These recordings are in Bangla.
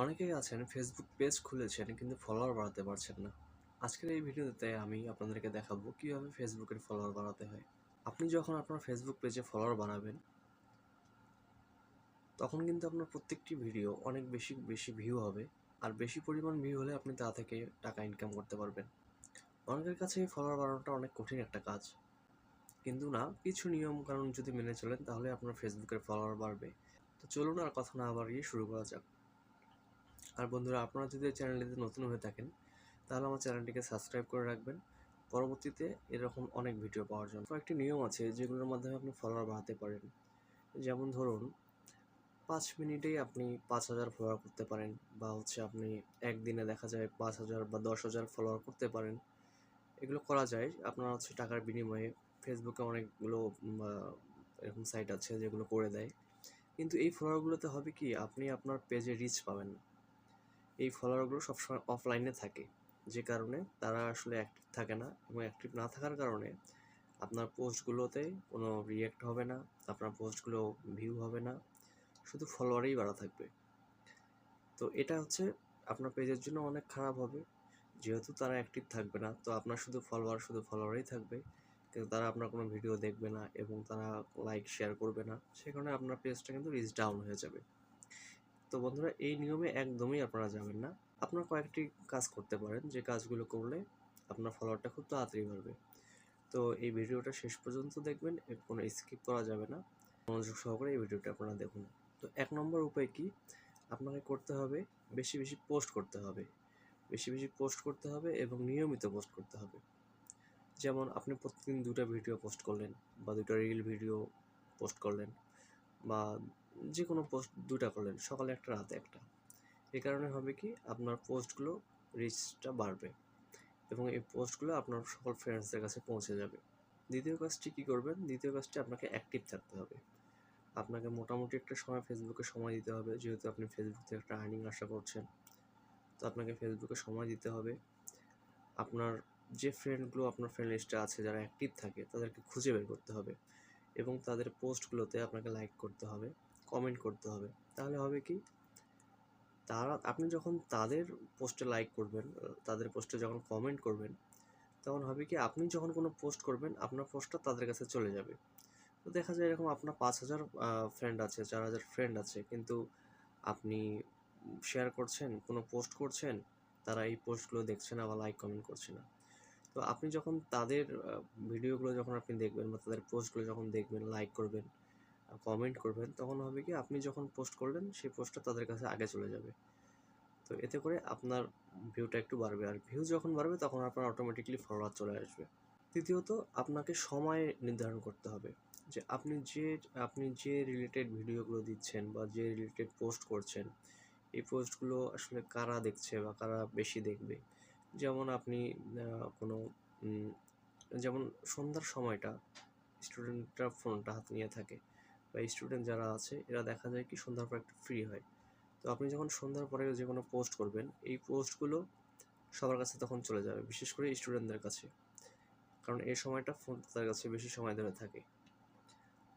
অনেকেই আছেন ফেসবুক পেজ খুলেছেন কিন্তু ফলোয়ার বাড়াতে পারছেন না। আজকের এই ভিডিওতে আমি আপনাদেরকে দেখাবো কিভাবে ফেসবুকের ফলোয়ার বাড়াতে হয়। আপনি যখন আপনার ফেসবুক পেজে ফলোয়ার বাড়াবেন তখন কিন্তু আপনার প্রত্যেকটি ভিডিও অনেক বেশি বেশি ভিউ হবে, আর বেশি পরিমাণ ভিউ হলে আপনি তা থেকে টাকা ইনকাম করতে পারবেন। অনেকের কাছে এই ফলোয়ার বাড়ানোটা অনেক কঠিন একটা কাজ, কিন্তু না, কিছু নিয়ম কানুন যদি মেনে চলেন তাহলে আপনার ফেসবুকের ফলোয়ার বাড়বে। তো চলুন আর কথা না বাড়িয়ে শুরু করা যাক। আর বন্ধুরা, আপনারা যদি এই চ্যানেলটিতে নতুন হয়ে থাকেন তাহলে আমার চ্যানেলটিকে সাবস্ক্রাইব করে রাখবেন পরবর্তীতে এরকম অনেক ভিডিও পাওয়ার জন্য। কয়েকটি নিয়ম আছে যেগুলোর মাধ্যমে আপনি ফলোয়ার বাড়াতে পারেন। যেমন ধরুন, 5 মিনিটেই আপনি 5,000 ফলোয়ার করতে পারেন, বা আপনি একদিনে দেখা যায় 5,000 বা 10,000 ফলোয়ার করতে পারেন। এগুলো করা যায় আপনার টাকার বিনিময়ে। ফেসবুকে অনেকগুলো এরকম সাইট আছে যেগুলো করে দেয়, কিন্তু এই ফলোয়ারগুলোতে হবে কি, আপনি আপনার পেজে রিচ পাবেন না। এই ফলোয়ারগুলো সবসময় অফলাইনে থাকে, যে কারণে তারা আসলে অ্যাক্টিভ থাকে না, এবং অ্যাক্টিভ না থাকার কারণে আপনার পোস্টগুলোতে কোনো রিঅ্যাক্ট হবে না, আপনার পোস্টগুলো ভিউ হবে না, শুধু ফলোয়ারেই বাড়া থাকবে। তো এটা আপনার পেজের জন্য অনেক খারাপ হবে। যেহেতু তারা অ্যাক্টিভ থাকবে না, তো আপনার শুধু ফলোয়ারই থাকবে, কিন্তু তারা আপনার কোনো ভিডিও দেখবে না এবং তারা লাইক শেয়ার করবে না। সে কারণে আপনার পেজটা কিন্তু রিচ ডাউন হয়ে যাবে। তো বন্ধুরা, এই নিয়মে একদমই আপনারা যাবেন না। আপনারা কয়েকটি কাজ করতে পারেন, যে কাজগুলো করলে আপনার ফলোয়ারটা খুব তাড়াতাড়ি বাড়বে। তো এই ভিডিওটা শেষ পর্যন্ত দেখবেন, কোনো স্কিপ করা যাবে না। মনোযোগ সহকারে এই ভিডিওটা আপনারা দেখুন। তো 1 নম্বর উপায় কি, আপনাকে করতে হবে বেশি বেশি পোস্ট করতে হবে। বেশি বেশি পোস্ট করতে হবে এবং নিয়মিত পোস্ট করতে হবে। যেমন আপনি প্রতিদিন 2টা ভিডিও পোস্ট করলেন, বা 2টা রিল ভিডিও পোস্ট করলেন, বা যে কোনো পোস্ট 2টা করলেন, সকালে একটা রাতে একটা। এই কারণে হবে কি, আপনার পোস্টগুলো রিচটা বাড়বে এবং এই পোস্টগুলো আপনার সকল ফ্রেন্ডসদের কাছে পৌঁছে যাবে। দ্বিতীয় কাজটি কী করবেন, দ্বিতীয় কাজটি আপনাকে অ্যাক্টিভ থাকতে হবে। আপনাকে মোটামুটি একটা সময় ফেসবুকে সময় দিতে হবে, যেহেতু আপনি ফেসবুক থেকে একটা আর্নিং আশা করছেন। তো আপনাকে ফেসবুকে সময় দিতে হবে। আপনার যে ফ্রেন্ডগুলো আপনার ফ্রেন্ড লিস্টে আছে যারা অ্যাক্টিভ থাকে তাদেরকে খুঁজে বের করতে হবে, এবং তাদের পোস্টগুলোতে আপনাকে লাইক করতে হবে, কমেন্ট করতে হবে। তাহলে হবে কি, আপনি যখন তাদের পোস্টে লাইক করবেন, তাদের পোস্টে যখন কমেন্ট করবেন, তখন হবে কি, আপনি যখন কোনো পোস্ট করবেন আপনার পোস্টটা তাদের কাছে চলে যাবে। তো দেখা যায় এরকম আপনার 5,000 ফ্রেন্ড আছে, 4,000 ফ্রেন্ড আছে, কিন্তু আপনি শেয়ার করছেন, কোনো পোস্ট করছেন, তারা এই পোস্টগুলো দেখছে না বা লাইক কমেন্ট করছে না। তো আপনি যখন তাদের ভিডিওগুলো যখন আপনি দেখবেন, বা তাদের পোস্টগুলো যখন দেখবেন, লাইক করবেন, কমেন্ট করবেন, তখন হবে কি, আপনি যখন পোস্ট করলেন সেই পোস্টটা তাদের কাছে আগে চলে যাবে। তো এতে করে আপনার ভিউটা একটু বাড়বে, আর ভিউ যখন বাড়বে তখন আপনার অটোমেটিকলি ফলোয়ার চলে আসবে। তৃতীয়ত, আপনাকে সময় নির্ধারণ করতে হবে, যে আপনি যে রিলেটেড ভিডিওগুলো দিচ্ছেন বা যে রিলেটেড পোস্ট করছেন, এই পোস্টগুলো আসলে কারা দেখছে বা কারা বেশি দেখবে। যেমন আপনি কোনো যেমন সন্ধ্যার সময়টা স্টুডেন্টরা ফোনটা হাতে নিয়ে থাকে, বা স্টুডেন্ট যারা আছে এরা দেখা যায় কি সন্ধ্যার পর একটু ফ্রি হয়। তো আপনি যখন সন্ধ্যার পরে যে কোনো পোস্ট করবেন, এই পোস্টগুলো সবার কাছে তখন চলে যাবে, বিশেষ করে স্টুডেন্টদের কাছে, কারণ এই সময়টা ফোন তাদের কাছে বেশি সময় ধরে থাকে।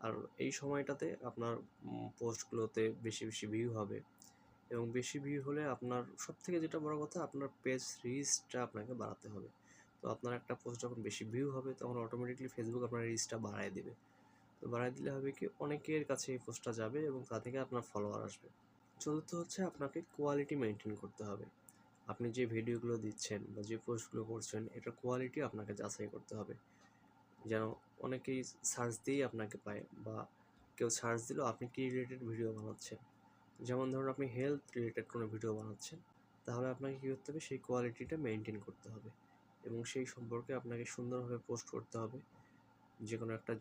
আর এই সময়টাতে আপনার পোস্টগুলোতে বেশি বেশি ভিউ হবে, এবং বেশি ভিউ হলে আপনার সবথেকে যেটা বড় কথা, আপনার পেজ রিচটা আপনাকে বাড়াতে হবে। তো আপনার একটা পোস্ট যখন বেশি ভিউ হবে তখন অটোমেটিকলি ফেসবুক আপনার রিচটা বাড়ায় দেবে। তো বাড়ায় দিলে হবে কি, অনেকের কাছে এই পোস্টটা যাবে এবং তা থেকে আপনার ফলোয়ার আসবে। চতুর্থ আপনাকে কোয়ালিটি মেনটেন করতে হবে। আপনি যে ভিডিওগুলো দিচ্ছেন বা যে পোস্টগুলো করছেন, এটার কোয়ালিটি আপনাকে যাচাই করতে হবে, যেন অনেকেই সার্চ দিয়েই আপনাকে পায়, বা কেউ সার্চ দিলেও আপনি কী রিলেটেড ভিডিও বানাচ্ছেন। যেমন ধরুন, আপনি হেলথ রিলেটেড কোনো ভিডিও বানাচ্ছেন, তাহলে আপনাকে কী করতে হবে, সেই কোয়ালিটিটা মেনটেন করতে হবে, এবং সেই সম্পর্কে আপনাকে সুন্দরভাবে পোস্ট করতে হবে। যে কোনো একটা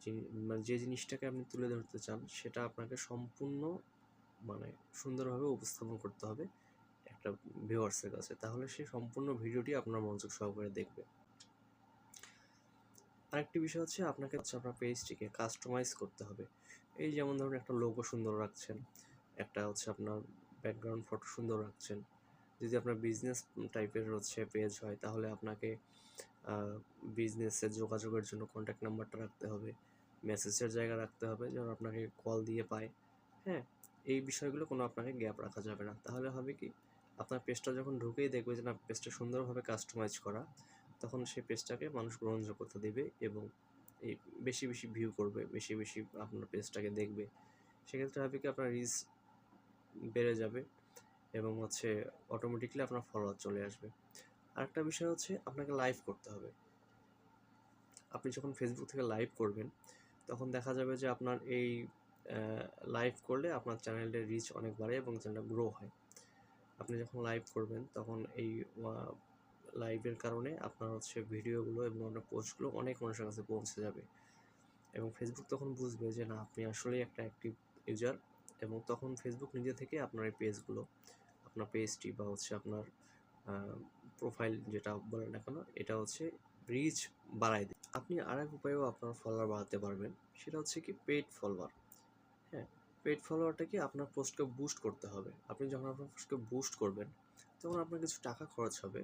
মানে যে জিনিসটাকে আপনি তুলে ধরতে চান সেটা আপনাকে সম্পূর্ণ মানে সুন্দরভাবে উপস্থাপন করতে হবে একটা ভিউয়ার্সের কাছে, তাহলে সেই সম্পূর্ণ ভিডিওটি আপনার মনোযোগ সহকারে দেখবে। আরেকটি বিষয় আপনাকে আপনার পেজটিকে কাস্টমাইজ করতে হবে। এই যেমন ধরুন, একটা লোগো সুন্দর রাখছেন, একটা আপনার ব্যাকগ্রাউন্ড ফটো সুন্দর রাখছেন। যদি আপনার বিজনেস টাইপের পেজ হয়, তাহলে আপনাকে বিজনেসের যোগাযোগের জন্য কন্ট্যাক্ট নাম্বারটা রাখতে হবে, মেসেজের জায়গা রাখতে হবে যেন আপনাকে কল দিয়ে পায়। হ্যাঁ, এই বিষয়গুলো কোনো আপনাকে গ্যাপ রাখা যাবে না। তাহলে হবে কি, আপনার পেজটা যখন ঢুকেই দেখবে যে না পেজটা সুন্দরভাবে কাস্টমাইজ করা, তখন সেই পেজটাকে মানুষ গ্রহণযোগ্যতা দেবে এবং এই বেশি বেশি ভিউ করবে, বেশি বেশি আপনার পেজটাকে দেখবে। সেক্ষেত্রে হবে কি, আপনার রিচ বেড়ে যাবে এবং অটোমেটিকলি আপনার ফলোয়ার চলে আসবে। আরেকটা বিষয় হচ্ছে, আপনাকে লাইভ করতে হবে। আপনি যখন ফেসবুক থেকে লাইভ করবেন, তখন দেখা যাবে যে আপনার এই লাইভ করলে আপনার চ্যানেলের রিচ অনেক বাড়ে এবং চ্যানেলটা গ্রো হয়। আপনি যখন লাইভ করবেন তখন এই লাইভের কারণে আপনার ভিডিওগুলো এবং আপনার পোস্টগুলো অনেক মানুষের কাছে পৌঁছে যাবে এবং ফেসবুক তখন বুঝবে যে না আপনি আসলেই একটা অ্যাক্টিভ ইউজার, এবং তখন ফেসবুক নিজে থেকে আপনার এই পেজগুলো, আপনার পেজটি বা আপনার প্রোফাইল যেটা বলেন না কেন, এটা রিচ বাড়ায় দেয়। আপনি আরেক উপায়েও আপনার ফলোয়ার বাড়াতে পারবেন, সেটা হচ্ছে কি পেইড ফলোয়ার। হ্যাঁ, পেইড ফলোয়ারটা কি, আপনার পোস্টকে বুস্ট করতে হবে। আপনি যখন আপনার পোস্টকে বুস্ট করবেন, তখন আপনার কিছু টাকা খরচ হবে।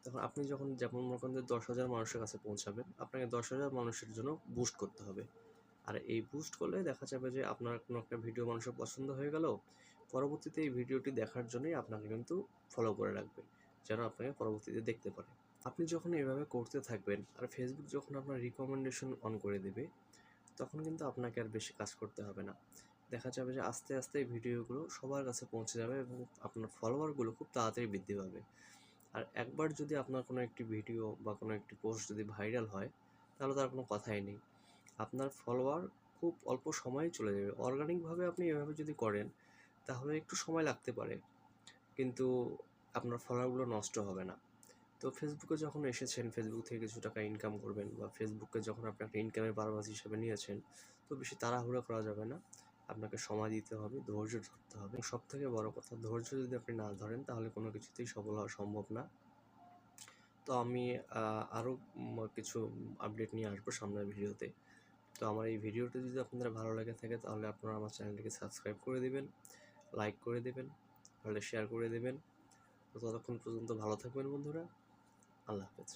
তখন আপনি যখন যেমন মনে করেন যে 10,000 মানুষের কাছে পৌঁছাবেন, আপনাকে 10,000 মানুষের জন্য বুস্ট করতে হবে। আর এই বুস্ট করলে দেখা যাবে যে আপনার কোনো একটা ভিডিও মানুষের পছন্দ হয়ে গেল, পরবর্তীতে এই ভিডিওটি দেখার জন্যই আপনাকে কিন্তু ফলো করে রাখবে, যেন আপনাকে পরবর্তীতে দেখতে পারে। আপনি যখন এভাবে করতে থাকবেন আর ফেসবুক যখন আপনার রিকমেন্ডেশন অন করে দেবে, তখন কিন্তু আপনাকে আর বেশি কাজ করতে হবে না। দেখা যাবে যে আস্তে আস্তে এই ভিডিওগুলো সবার কাছে পৌঁছে যাবে এবং আপনার ফলোয়ারগুলো খুব তাড়াতাড়ি বৃদ্ধি পাবে। আর একবার যদি আপনার কোনো একটি ভিডিও বা কোনো একটি পোস্ট যদি ভাইরাল হয়, তাহলে তার কোনো কথাই নেই। আপনার ফলোয়ার খুব অল্প সময়ে চলে যাবে। অর্গানিকভাবে আপনি এভাবে যদি করেন, তাহলে একটু সময় লাগতে পারে, কিন্তু আপনার ফলোয়ারগুলো নষ্ট হবে না। তো ফেসবুকে যখন এসেছেন, ফেসবুক থেকে কিছু টাকা ইনকাম করবেন, বা ফেসবুককে যখন আপনি একটা ইনকামের পারপাস হিসেবে নিয়েছেন, তো বেশি তাড়াহুড়ো করা যাবে না। আপনাকে সময় দিতে হবে, ধৈর্য ধরতে হবে। সব থেকে বড় কথা, ধৈর্য যদি আপনি না ধরেন, তাহলে কোনো কিছুতেই সফল হওয়া সম্ভব না। তো আমি আরও কিছু আপডেট নিয়ে আসবো সামনের ভিডিওতে। তো আমার এই ভিডিওটি যদি আপনাদের ভালো লেগে থাকে, তাহলে আপনারা আমার চ্যানেলটিকে সাবস্ক্রাইব করে দিবেন, লাইক করে দেবেন, তাহলে শেয়ার করে দেবেন। তো ততক্ষণ পর্যন্ত ভালো থাকবেন বন্ধুরা। আল্লাহ হাফেজ।